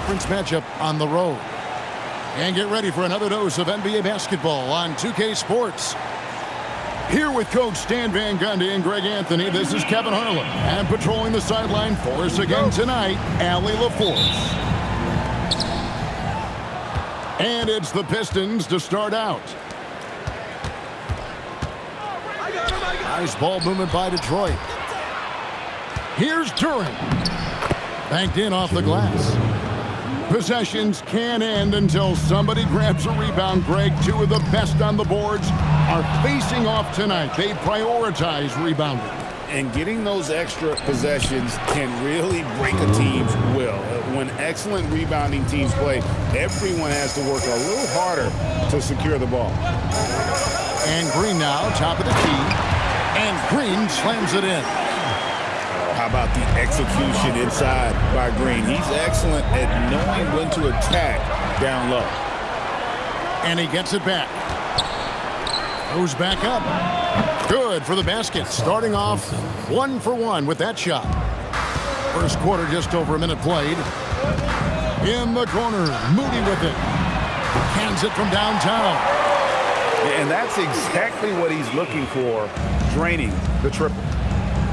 conference matchup on the road. And get ready for another dose of NBA basketball on 2K Sports. Here with Coach Stan Van Gundy and Greg Anthony, this is Kevin Harlan. And patrolling the sideline for us again tonight, Allie LaForce. And it's the Pistons to start out. Nice ball movement by Detroit. Here's Duran. Banked in off the glass. Possessions can't end until somebody grabs a rebound. Greg, two of the best on the boards are facing off tonight. They prioritize rebounding. And getting those extra possessions can really break a team's will. When excellent rebounding teams play, everyone has to work a little harder to secure the ball. And Green now, top of the key. And Green slams it in. How about the execution inside by Green? He's excellent at knowing when to attack down low. And he gets it back. Goes back up. Good for the basket. Starting off 1 for 1 with that shot. First quarter, just over a minute played. In the corner, Moody with it. Hands it from downtown. And that's exactly what he's looking for, draining the triple.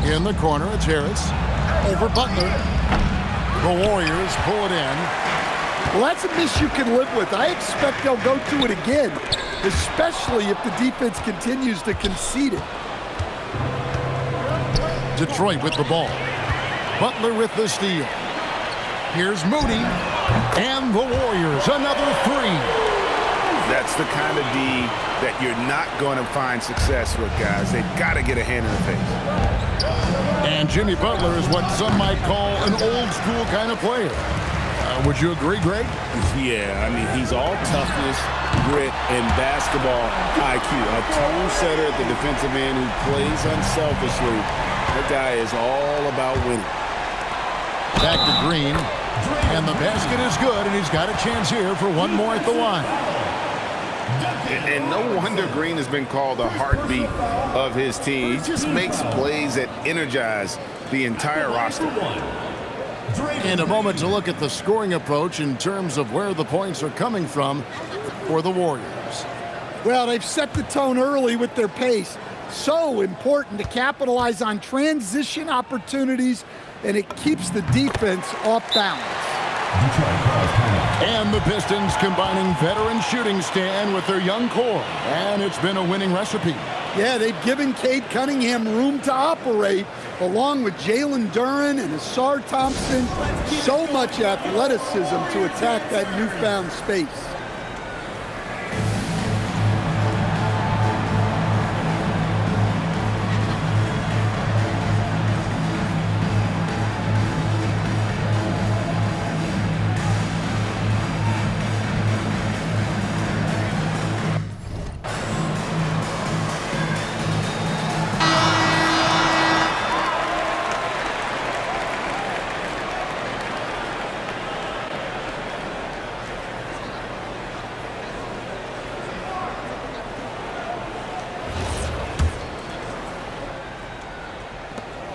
In the corner, it's Harris. Over Butler. The Warriors pull it in. Well, that's a miss you can live with. I expect they'll go to it again, especially if the defense continues to concede it. Detroit with the ball. Butler with the steal. Here's Moody. And the Warriors, another three. That's the kind of D that you're not going to find success with, guys. They've got to get a hand in the face. And Jimmy Butler is what some might call an old-school kind of player. Would you agree, Greg? Yeah, I mean, he's all toughness, grit, and basketball IQ. A tone setter at the defensive end who plays unselfishly. That guy is all about winning. Back to Green. And the basket is good, and he's got a chance here for one more at the line. And no wonder Green has been called the heartbeat of his team. He just makes plays that energize the entire roster. In a moment to look at the scoring approach in terms of where the points are coming from for the Warriors. Well, they've set the tone early with their pace. So important to capitalize on transition opportunities, and it keeps the defense off balance. And the Pistons combining veteran shooting stand with their young core. And it's been a winning recipe. Yeah, they've given Cade Cunningham room to operate, along with Jalen Duran and Asar Thompson. So much athleticism to attack that newfound space.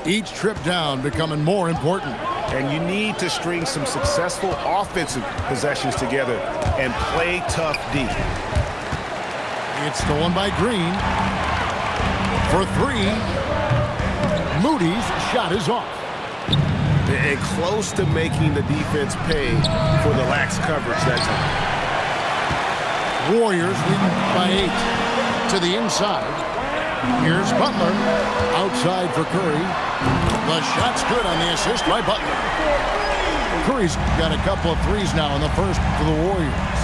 Each trip down becoming more important. And you need to string some successful offensive possessions together and play tough D. It's stolen by Green. For three. Moody's shot is off. And close to making the defense pay for the lax coverage that time. Warriors leading by 8 to the inside. Here's Butler. Outside for Curry. The shot's good on the assist by Butler. Curry's got a couple of threes now in the first for the Warriors.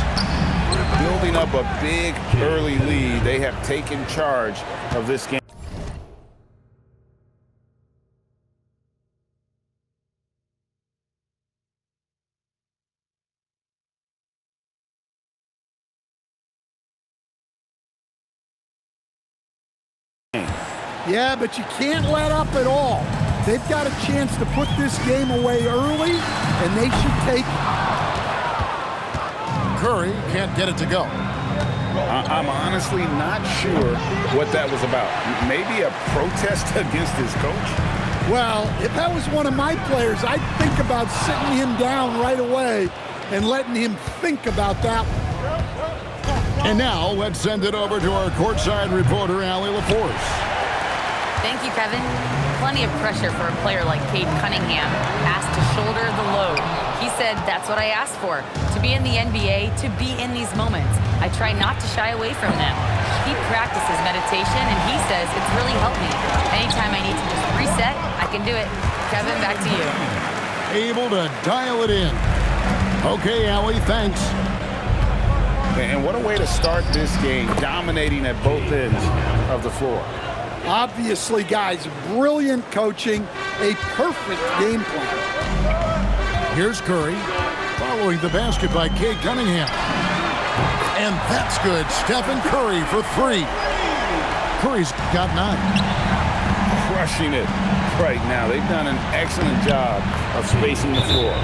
Building up a big early lead. They have taken charge of this game. Yeah, but you can't let up at all. They've got a chance to put this game away early, and they should take it. Curry can't get it to go. I'm honestly not sure what that was about. Maybe a protest against his coach? Well, if that was one of my players, I'd think about sitting him down right away and letting him think about that one. And now let's send it over to our courtside reporter, Allie LaForce. Thank you, Kevin. Plenty of pressure for a player like Cade Cunningham, asked to shoulder the load. He said, that's what I asked for, to be in the NBA, to be in these moments. I try not to shy away from them. He practices meditation, and he says it's really helped me. Anytime I need to just reset, I can do it. Kevin, back to you. Able to dial it in. Okay, Allie, thanks. And what a way to start this game, dominating at both ends of the floor. Obviously, guys, brilliant coaching, a perfect game plan. Here's Curry, following the basket by Cade Cunningham. And that's good. Stephen Curry for 3. Curry's got 9. Crushing it right now. They've done an excellent job of spacing the floor.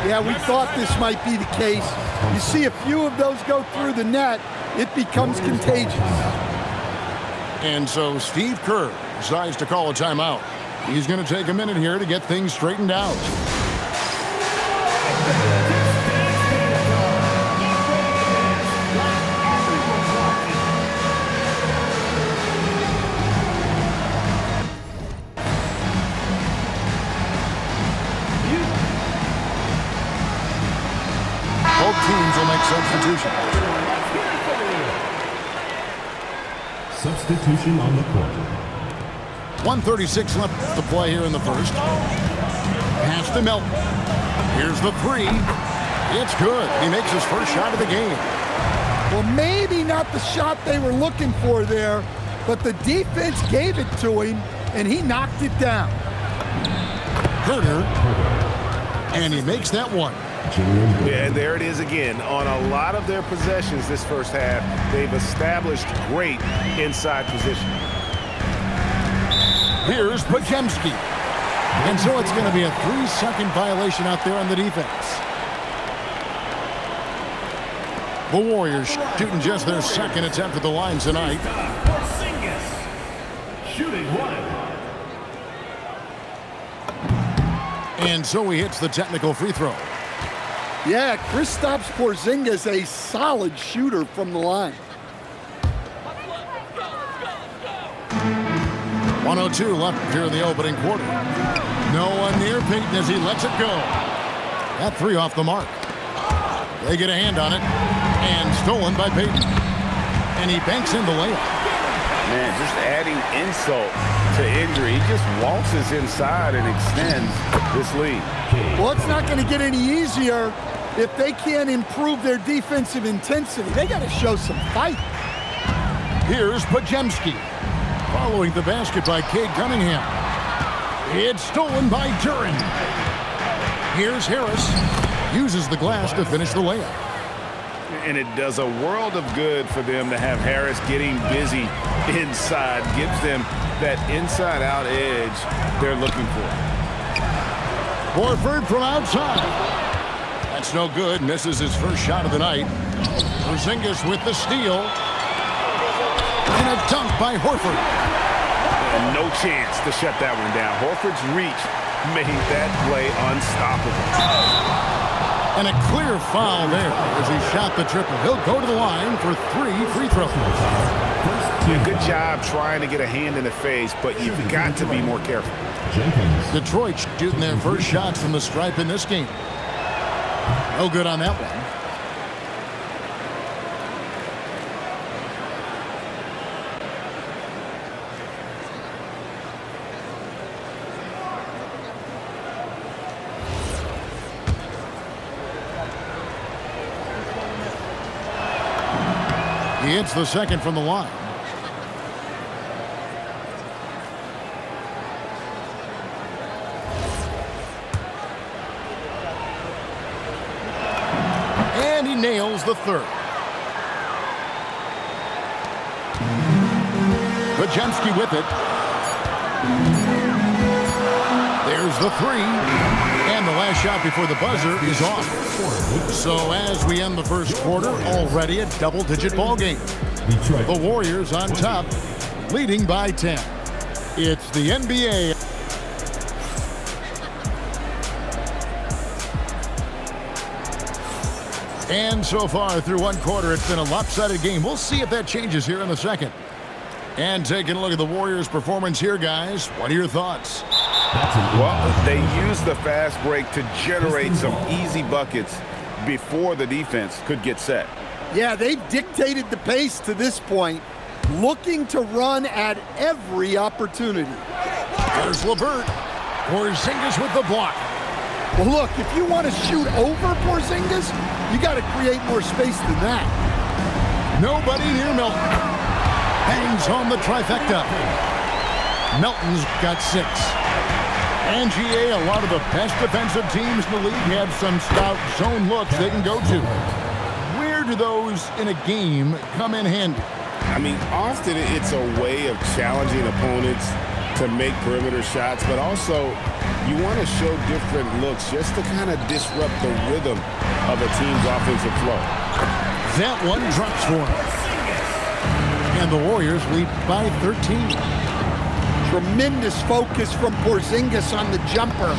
Yeah, we thought this might be the case. You see a few of those go through the net, it becomes contagious. And so Steve Kerr decides to call a timeout. He's going to take a minute here to get things straightened out. Both teams will make substitutions. Substitution on the court. 1:36 left to play here in the first. Pass to Melton. Here's the 3. It's good. He makes his first shot of the game. Well, maybe not the shot they were looking for there, but the defense gave it to him, and he knocked it down. Herter. And he makes that one. Yeah, and there it is again. On a lot of their possessions this first half, they've established great inside position. Here's Podziemski. And so it's going to be a 3-second violation out there on the defense. The Warriors shooting just their second attempt at the line tonight. Shooting 1. And so he hits the technical free throw. Yeah, Kristaps Porzingis, a solid shooter from the line. 1:02 left here in the opening quarter. No one near Payton as he lets it go. That 3 off the mark. They get a hand on it. And stolen by Payton. And he banks in the layup. Man, just adding insult to injury. He just waltzes inside and extends this lead. Well, it's not going to get any easier if they can't improve their defensive intensity. They got to show some fight. Here's Podziemski. Following the basket by Cade Cunningham. It's stolen by Duren. Here's Harris. Uses the glass to finish the layup. And it does a world of good for them to have Harris getting busy inside. Gives them that inside-out edge they're looking for. Horford from outside. That's no good. Misses his first shot of the night. Porzingis with the steal. And a dunk by Horford. And no chance to shut that one down. Horford's reach made that play unstoppable. And a clear foul there as he shot the triple. He'll go to the line for 3 free throws. Yeah, good job trying to get a hand in the face, but you've got to be more careful. Detroit shooting their first shots from the stripe in this game. No good on that one. He hits the second from the line. And he nails the third. Podziemski with it. There's the 3. And the last shot before the buzzer is off. So as we end the first quarter, already a double-digit ball game. The Warriors on top, leading by 10. It's the NBA. And so far through one quarter, it's been a lopsided game. We'll see if that changes here in the second. And taking a look at the Warriors' performance here, guys. What are your thoughts? Well, they used the fast break to generate some easy buckets before the defense could get set. Yeah, they've dictated the pace to this point, looking to run at every opportunity. There's LeVert. Porzingis with the block. Well, look, if you want to shoot over Porzingis, you got to create more space than that. Nobody near Milton. Hangs home the trifecta. Melton's got 6. And GA, a lot of the best defensive teams in the league have some stout zone looks they can go to. Where do those in a game come in handy? I mean, often it's a way of challenging opponents to make perimeter shots, but also you want to show different looks just to kind of disrupt the rhythm of a team's offensive flow. That one drops for him. And the Warriors lead by 13. Tremendous focus from Porzingis on the jumper.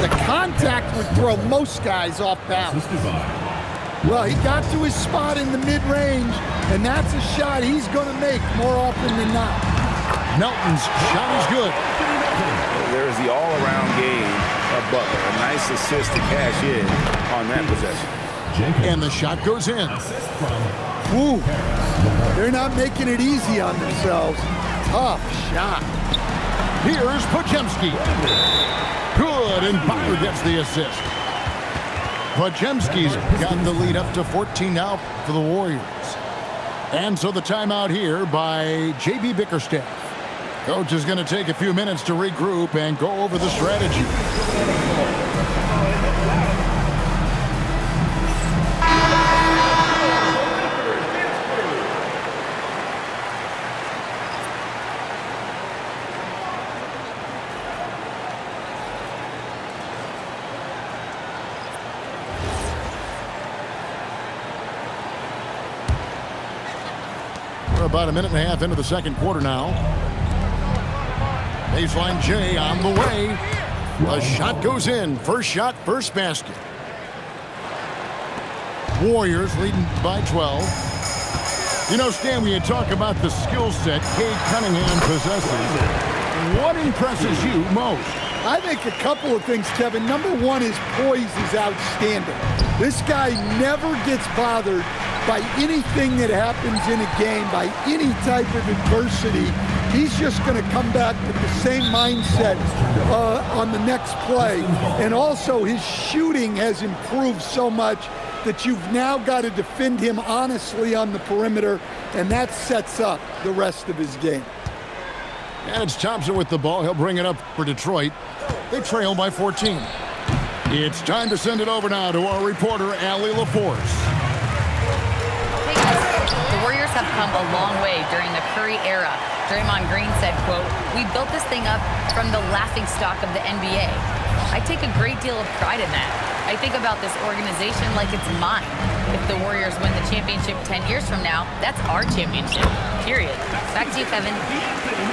The contact would throw most guys off balance. Well, he got to his spot in the mid-range, and that's a shot he's going to make more often than not. Melton's shot is good. There's the all-around game of Butler. A nice assist to cash in on that possession. And the shot goes in. Ooh, they're not making it easy on themselves. Tough shot. Here's Podziemski. Good, and Butler gets the assist. Podziemski's gotten the lead up to 14 now for the Warriors. And so the timeout here by J.B. Bickerstaff. Coach is going to take a few minutes to regroup and go over the strategy. We're about a minute and a half into the second quarter now. Baseline J on the way. A shot goes in. First shot, first basket. Warriors leading by 12. You know, Stan, when you talk about the skill set Cade Cunningham possesses, what impresses you most? I think a couple of things, Kevin. Number one, his poise is outstanding. This guy never gets bothered by anything that happens in a game, by any type of adversity. He's just going to come back with the same mindset on the next play. And also, his shooting has improved so much that you've now got to defend him honestly on the perimeter, and that sets up the rest of his game. And it's Thompson with the ball. He'll bring it up for Detroit. They trail by 14. It's time to send it over now to our reporter, Allie LaForce. The Warriors have come a long way during the Curry era. Draymond Green said, quote, "We built this thing up from the laughingstock of the NBA. I take a great deal of pride in that. I think about this organization like it's mine. If the Warriors win the championship 10 years from now, that's our championship, period." Back to you, Kevin.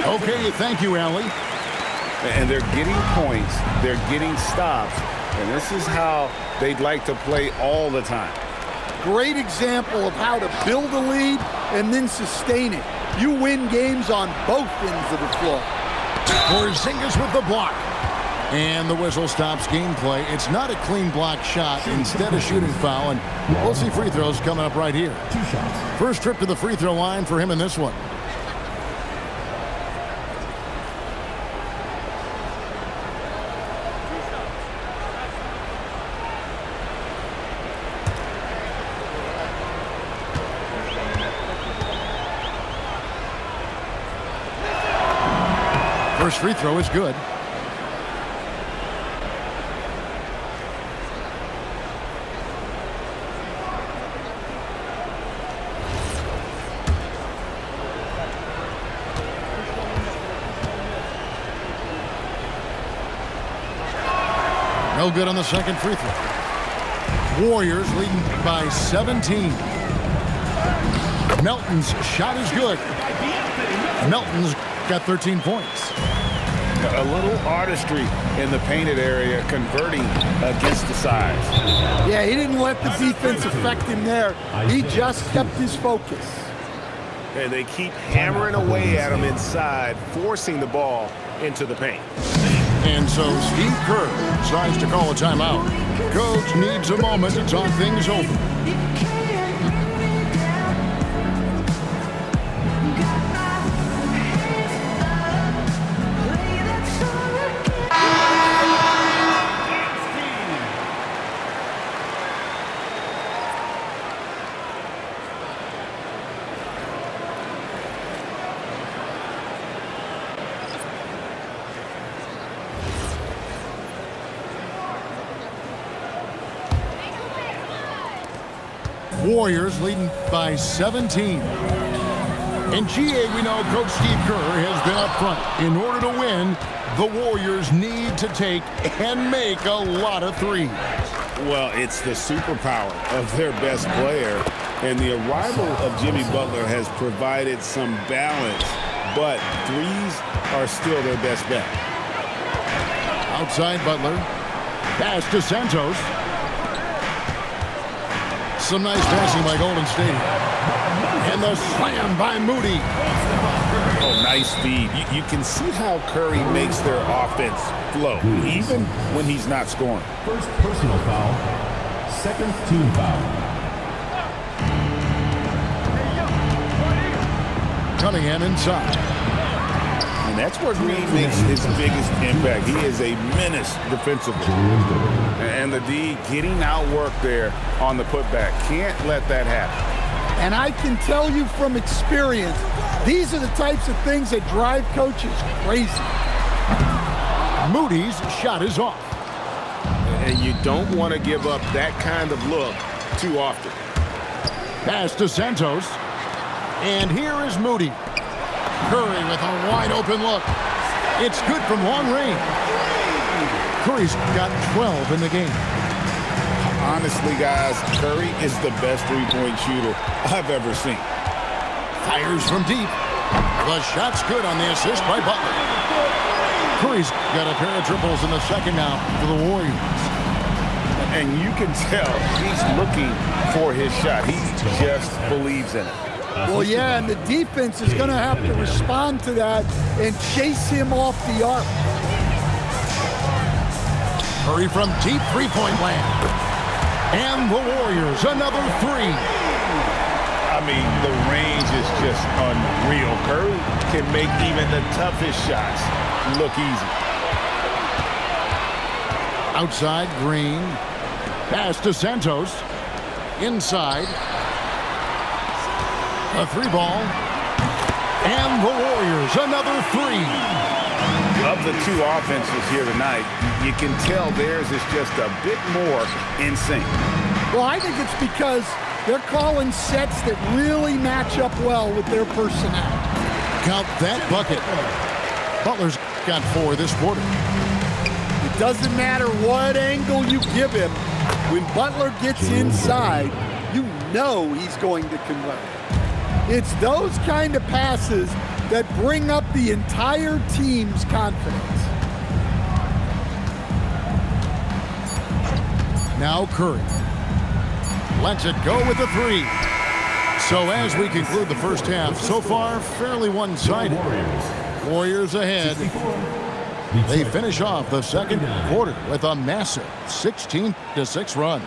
Okay, thank you, Allie. And they're getting points, they're getting stops, and this is how they'd like to play all the time. Great example of how to build a lead and then sustain it. You win games on both ends of the floor. Porzingis with the block. And the whistle stops gameplay. It's not a clean block shot, instead a shooting foul, and we'll see free throws coming up right here. First trip to the free throw line for him in this one. First free throw is good. No good on the second free throw. Warriors leading by 17. Melton's shot is good. Melton's got 13 points. A little artistry in the painted area, converting against the size. Yeah, he didn't let the defense affect him there. He just kept his focus. And they keep hammering away at him inside, forcing the ball into the paint. And so Steve Kerr decides to call a timeout. Coach needs a moment to talk things over. Warriors leading by 17. In GA, we know Coach Steve Kerr has been up front. In order to win, the Warriors need to take and make a lot of threes. Well, it's the superpower of their best player, and the arrival of Jimmy Butler has provided some balance, but threes are still their best bet. Outside Butler. Pass to Santos. Some nice passing by Golden State. And the slam by Moody. Oh, nice feed. You can see how Curry makes their offense flow, even when he's not scoring. First personal foul. Second team foul. Cunningham inside. And that's where Green makes his biggest impact. He is a menace defensively. And the D getting outworked there on the putback. Can't let that happen. And I can tell you from experience, these are the types of things that drive coaches crazy. Moody's shot is off. And you don't want to give up that kind of look too often. Pass to Santos. And here is Moody. Curry with a wide open look. It's good from long range. Curry's got 12 in the game. Honestly, guys, Curry is the best three-point shooter I've ever seen. Fires from deep. The shot's good on the assist by Butler. Curry's got a pair of triples in the second now for the Warriors. And you can tell he's looking for his shot. He just believes in it. Well, yeah, and the defense is going to have to respond to that and chase him off the arc. Curry from deep three-point land. And the Warriors, another three. I mean, the range is just unreal. Curry can make even the toughest shots look easy. Outside, Green. Pass to Santos. Inside. A three ball. And the Warriors, another three. Of the two offenses here tonight, you can tell theirs is just a bit more in sync. Well, I think it's because they're calling sets that really match up well with their personnel. Count that bucket. Butler's got 4 this quarter. It doesn't matter what angle you give him. When Butler gets inside, you know he's going to convert. It's those kind of passes that bring up the entire team's confidence. Now Curry. Lets it go with a three. So as we conclude the first half, so far fairly one-sided. Warriors ahead. They finish off the second quarter with a massive 16-6 run.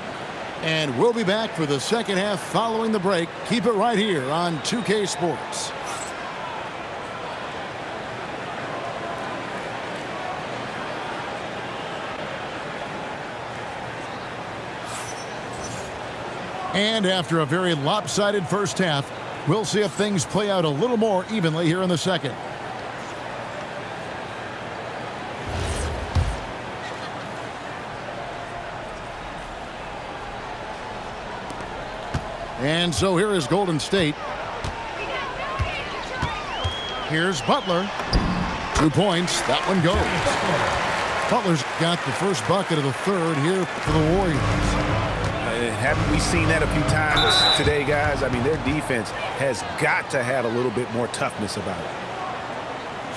And we'll be back for the second half following the break. Keep it right here on 2K Sports. And after a very lopsided first half, we'll see if things play out a little more evenly here in the second. And so here is Golden State. Here's Butler. 2 points. That one goes. Butler's got the first bucket of the third here for the Warriors. Haven't we seen that a few times today, guys? I mean, their defense has got to have a little bit more toughness about it.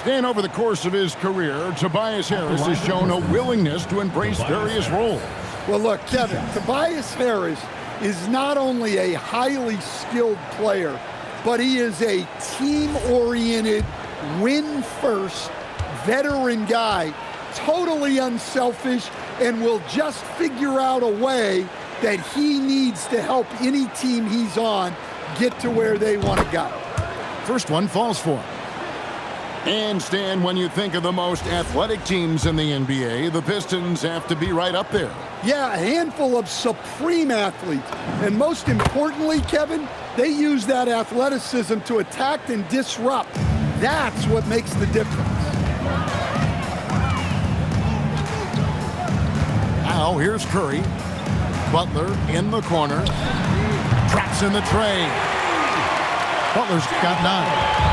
And over the course of his career, Tobias Harris has shown a willingness to embrace various roles. Well, look, Kevin, Tobias Harris is not only a highly skilled player, but he is a team-oriented, win-first, veteran guy, totally unselfish, and will just figure out a way that he needs to help any team he's on get to where they want to go. First one falls for him. And Stan, when you think of the most athletic teams in the NBA, the Pistons have to be right up there. Yeah, a handful of supreme athletes. And most importantly, Kevin, they use that athleticism to attack and disrupt. That's what makes the difference. Now here's Curry. Butler in the corner. Traps in the tray. Butler's got 9.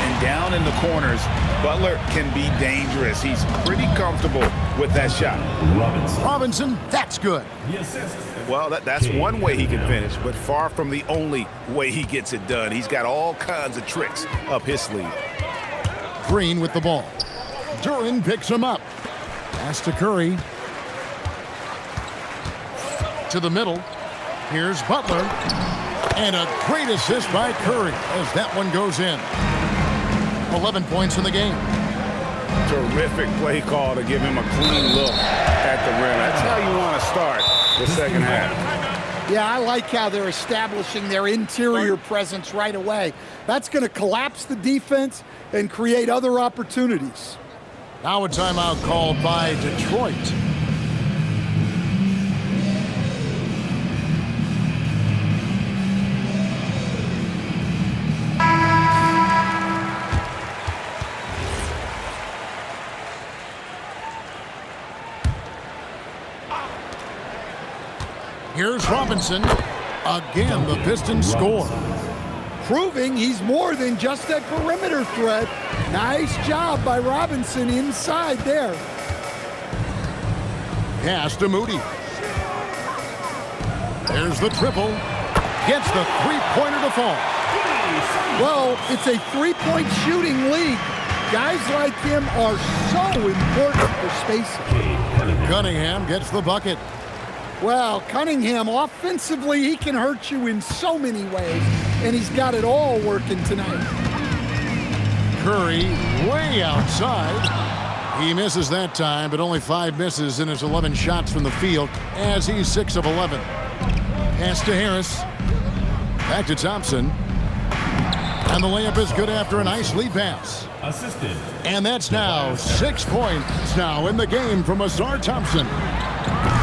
And down in the corners, Butler can be dangerous. He's pretty comfortable with that shot. Robinson, that's good. Well, that's one way he can finish, but far from the only way he gets it done. He's got all kinds of tricks up his sleeve. Green with the ball. Duran picks him up. Pass to Curry. To the middle. Here's Butler. And a great assist by Curry as that one goes in. 11 points in the game. Terrific play call to give him a clean look at the rim. That's how you want to start the second half. Yeah, I like how they're establishing their interior presence right away. That's going to collapse the defense and create other opportunities. Now a timeout called by Detroit. Here's Robinson. Again, the Pistons score. Proving he's more than just a perimeter threat. Nice job by Robinson inside there. Pass to Moody. There's the triple. Gets the three-pointer to fall. Well, it's a three-point shooting league. Guys like him are so important for spacing. Cunningham gets the bucket. Well, Cunningham, offensively, he can hurt you in so many ways, and he's got it all working tonight. Curry way outside. He misses that time, but only 5 misses in his 11 shots from the field as he's 6 of 11. Pass to Harris. Back to Thompson. And the layup is good after a nice lead pass. Assisted. And that's now 6 points now in the game from Azar Thompson.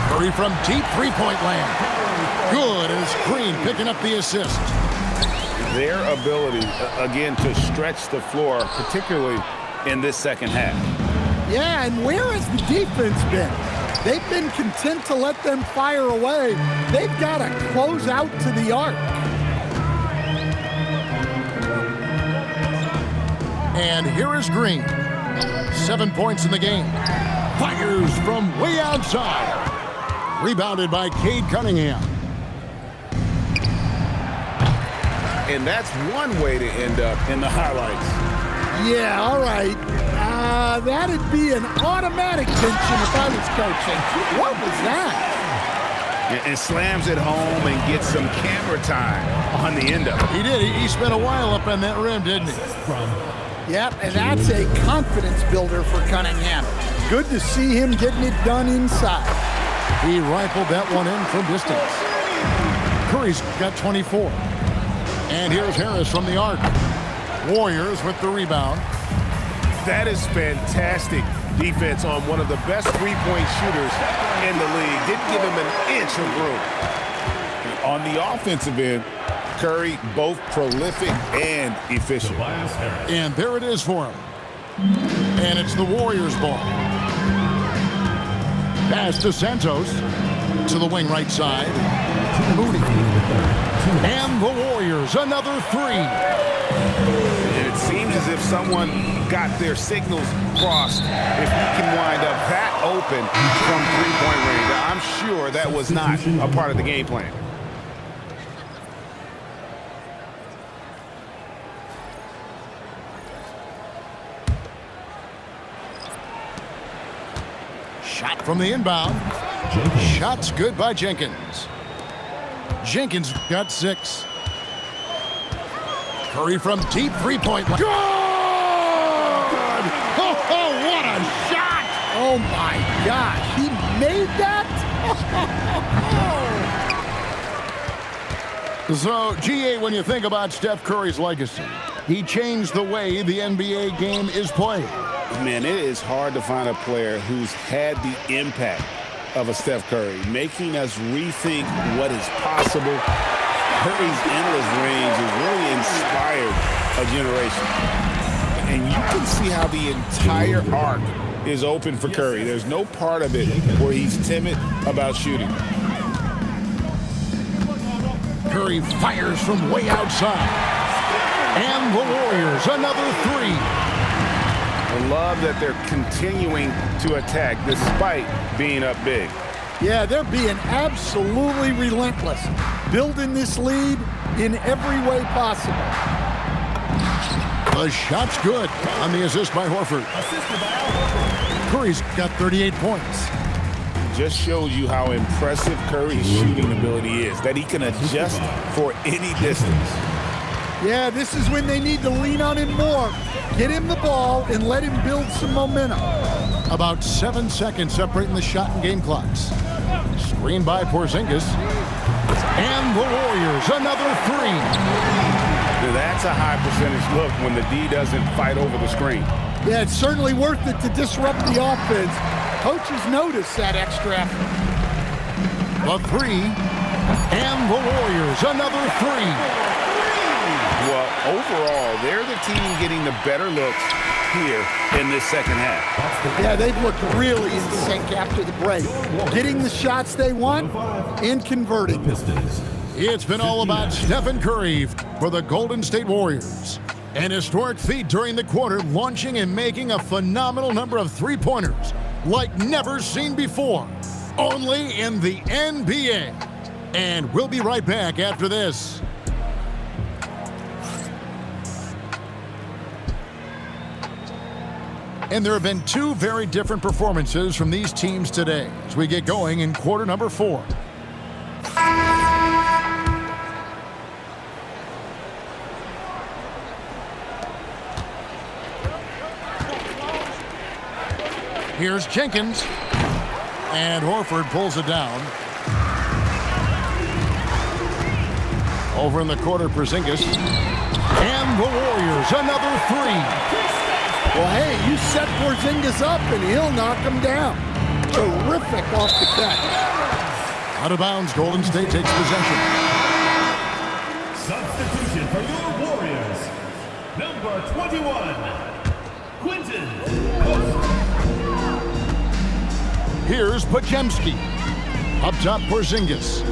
Curry from deep three-point land. Good as Green picking up the assist. Their ability, again, to stretch the floor, particularly in this second half. Yeah, and where has the defense been? They've been content to let them fire away. They've got to close out to the arc. And here is Green. 7 points in the game. Fires from way outside. Rebounded by Cade Cunningham. And that's one way to end up in the highlights. Yeah, all right. That'd be an automatic mention if I was coaching. What was that? And slams it home and gets some camera time on the end of it. He did. He spent a while up on that rim, didn't he? Yep, and that's a confidence builder for Cunningham. Good to see him getting it done inside. He rifled that one in from distance. Curry's got 24. And here's Harris from the arc. Warriors with the rebound. That is fantastic defense on one of the best three-point shooters in the league. Didn't give him an inch of room. On the offensive end, Curry both prolific and efficient. And there it is for him. And it's the Warriors' ball. Pass to Santos. To the wing right side. Moody. And the Warriors, another three. And it seems as if someone got their signals crossed. If he can wind up that open from three-point range, I'm sure that was not a part of the game plan. from the inbound. Jenkins. Shots good by Jenkins. Jenkins got 6. Curry from deep three-point line. Good! Oh, what a shot! Oh, my gosh. He made that? So, GA, when you think about Steph Curry's legacy, he changed the way the NBA game is played. Man, it is hard to find a player who's had the impact of a Steph Curry, making us rethink what is possible. Curry's endless range has really inspired a generation. And you can see how the entire arc is open for Curry. There's no part of it where he's timid about shooting. Curry fires from way outside. And the Warriors, another 3. I love that they're continuing to attack despite being up big. Yeah, they're being absolutely relentless, building this lead in every way possible. The shot's good on the assist by Horford. Curry's got 38 points. Just shows you how impressive Curry's shooting ability is, that he can adjust for any distance. Yeah, this is when they need to lean on him more. Get him the ball and let him build some momentum. About 7 seconds separating the shot and game clocks. Screen by Porzingis. And the Warriors, another 3. That's a high percentage look when the D doesn't fight over the screen. Yeah, it's certainly worth it to disrupt the offense. Coaches notice that extra effort. The 3. And the Warriors, another 3. Well, overall, they're the team getting the better looks here in this second half. Yeah, they've looked really in sync after the break. Getting the shots they want and converting. Pistons. It's been all about Stephen Curry for the Golden State Warriors. An historic feat during the quarter, launching and making a phenomenal number of three-pointers like never seen before. Only in the NBA. And we'll be right back after this. And there have been 2 very different performances from these teams today as we get going in quarter number 4. Here's Jenkins. And Horford pulls it down. Over in the quarter, Porzingis. And the Warriors, another 3. Well, hey, you set Porzingis up and he'll knock him down. Terrific off the catch. Out of bounds, Golden State takes possession. Substitution for your Warriors. Number 21, Quentin. Here's Podziemski. Up top, Porzingis.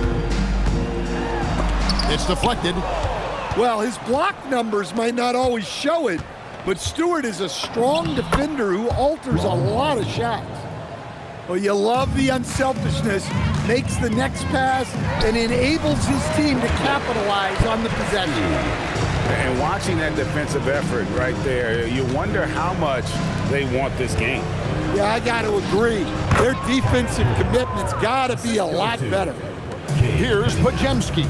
It's deflected. Well, his block numbers might not always show it, but Stewart is a strong defender who alters a lot of shots. Well, you love the unselfishness, makes the next pass, and enables his team to capitalize on the possession. And watching that defensive effort right there, you wonder how much they want this game. Yeah, I got to agree. Their defensive commitment's got to be a lot better. Here's Podziemski.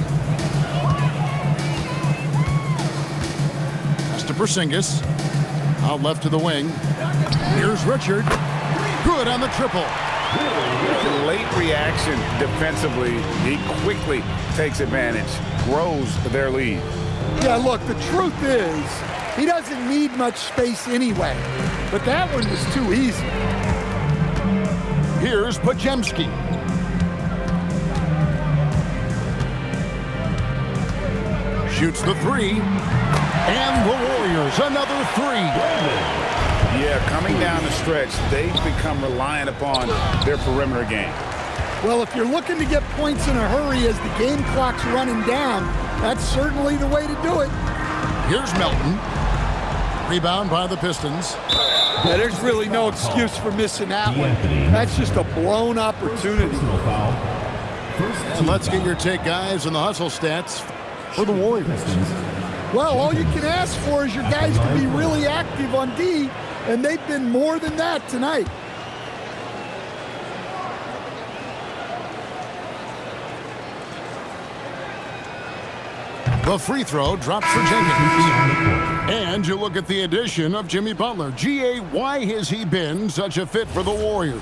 Pass to Porzingis. Out left to the wing. Here's Richard. Good on the triple. Late reaction defensively. He quickly takes advantage, grows their lead. Yeah, look, the truth is, he doesn't need much space anyway. But that one was too easy. Here's Podziemski. Shoots the 3. And the Warriors, another 3. Yeah, coming down the stretch, they've become reliant upon their perimeter game. Well, if you're looking to get points in a hurry as the game clock's running down, that's certainly the way to do it. Here's Melton. Rebound by the Pistons. Yeah, there's really no excuse for missing that one. That's just a blown opportunity. And let's get your take, guys, on the hustle stats for the Warriors. Well, all you can ask for is your guys to be really active on D, and they've been more than that tonight. The free throw drops for Jenkins. And you look at the addition of Jimmy Butler. G.A., why has he been such a fit for the Warriors?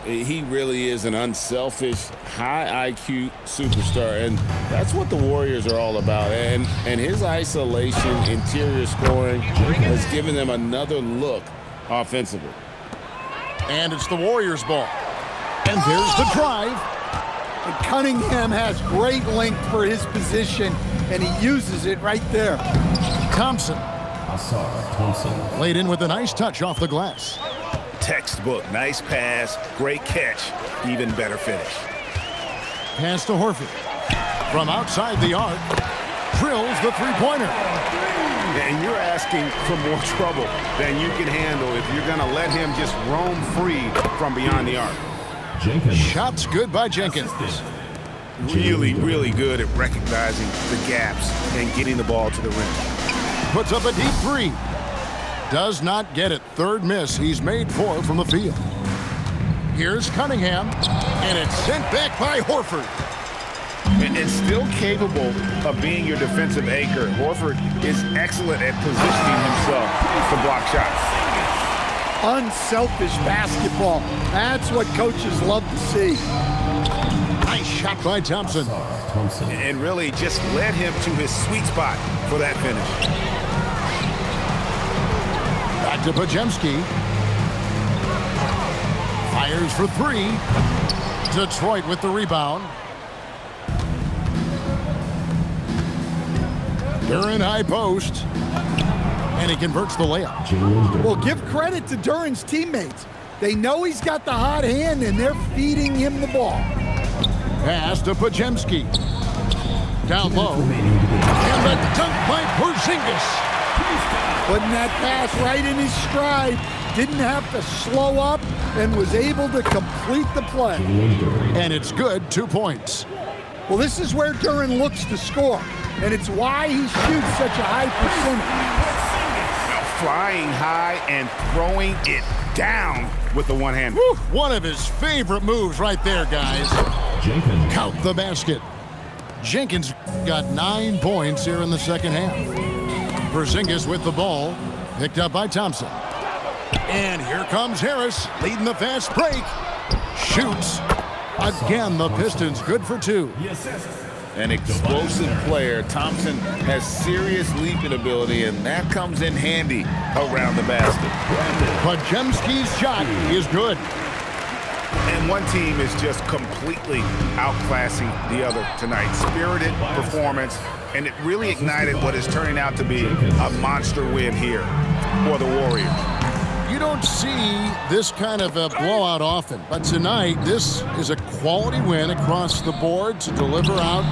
He really is an unselfish, high IQ superstar, and that's what the Warriors are all about. And his isolation, interior scoring has given them another look offensively. And it's the Warriors' ball. And there's the drive. And Cunningham has great length for his position, and he uses it right there. Thompson. Thompson. Laid in with a nice touch off the glass. Textbook. Nice pass. Great catch. Even better finish. Pass to Horford. From outside the arc. Drills the three-pointer. And you're asking for more trouble than you can handle if you're going to let him just roam free from beyond the arc. Jenkins. Shots good by Jenkins. Really, really good at recognizing the gaps and getting the ball to the rim. Puts up a deep three. Does not get it. Third miss. He's made 4 from the field. Here's Cunningham. And it's sent back by Horford. And still capable of being your defensive anchor. Horford is excellent at positioning himself to block shots. Unselfish basketball. That's what coaches love to see. Nice shot by Thompson. And really just led him to his sweet spot for that finish. Back to Pajemski. Fires for 3. Detroit with the rebound. Duran high post. And he converts the layup. Well, give credit to Duran's teammates. They know he's got the hot hand, and they're feeding him the ball. Pass to Pajemski. Down low. And the dunk by Porzingis. Putting that pass right in his stride. Didn't have to slow up and was able to complete the play. And it's good. 2 points. Well, this is where Duran looks to score, and it's why he shoots such a high percentage. Flying high and throwing it down with the one hand. Woo, one of his favorite moves right there, guys. Jenkins. Count the basket. Jenkins got 9 points here in the second half. Porzingis with the ball, picked up by Thompson. And here comes Harris, leading the fast break. Shoots. Again, the Pistons good for 2. An explosive player. Thompson has serious leaping ability, and that comes in handy around the basket. Pajemski's shot is good. And one team is just completely outclassing the other tonight. Spirited performance, and it really ignited what is turning out to be a monster win here for the Warriors. You don't see this kind of a blowout often, but tonight this is a quality win across the board to deliver out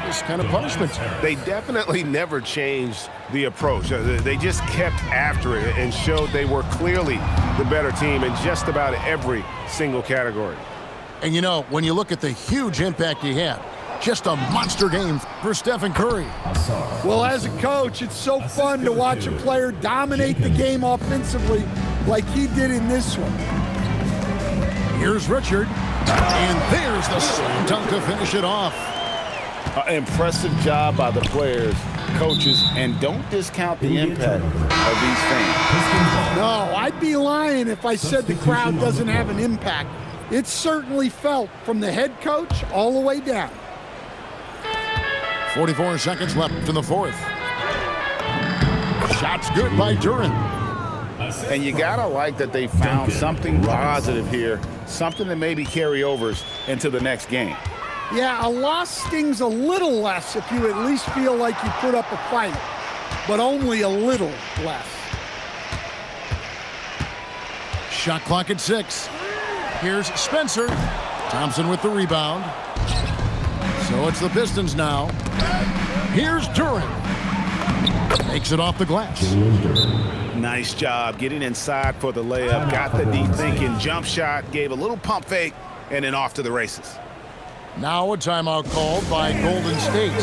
this kind of punishment. They definitely never changed the approach. They just kept after it and showed they were clearly the better team in just about every single category. And you know, when you look at the huge impact he had, just a monster game for Stephen Curry. Well, as a coach, it's so fun to watch a player dominate the game offensively like he did in this one. Here's Richard, and there's the slam dunk to finish it off. Impressive job by the players, coaches, and don't discount the impact of these fans. No, I'd be lying if I said the crowd doesn't have an impact. It's certainly felt from the head coach all the way down. 44 seconds left in the fourth. Shots good by Duran. And you gotta like that they found something positive here, something that maybe carry overs into the next game. Yeah, a loss stings a little less if you at least feel like you put up a fight, but only a little less. Shot clock at 6. Here's Spencer. Thompson with the rebound. So it's the Pistons now. Here's Duran. Makes it off the glass. Nice job getting inside for the layup. Got the deep thinking jump shot, gave a little pump fake, and then off to the races. Now a timeout called by Golden State.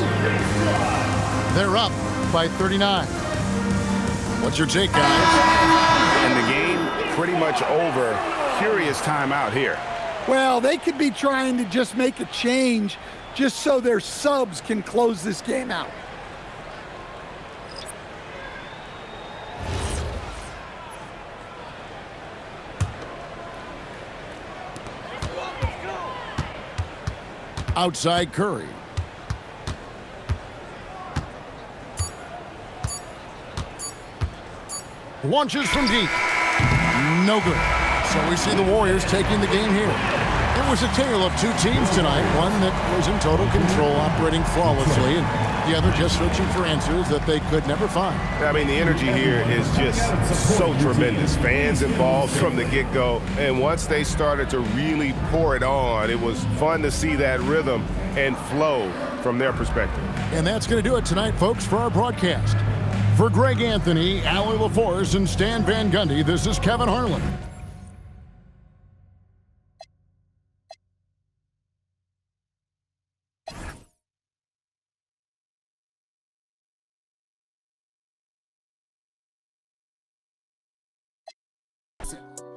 They're up by 39. What's your take, guys? And the game pretty much over. Curious timeout here. Well, they could be trying to just make a change just so their subs can close this game out. Outside Curry. Launches from deep. No good. So we see the Warriors taking the game here. It was a tale of two teams tonight. One that was in total control, operating flawlessly, and the other just searching for answers that they could never find. I mean, the energy here is just so tremendous. Fans involved from the get-go. And once they started to really pour it on, it was fun to see that rhythm and flow from their perspective. And that's going to do it tonight, folks, for our broadcast. For Greg Anthony, Allie LaForce, and Stan Van Gundy, this is Kevin Harlan.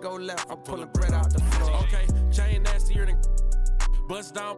Go left, I'm pulling bread out the floor. Okay, chain nastier than bust down.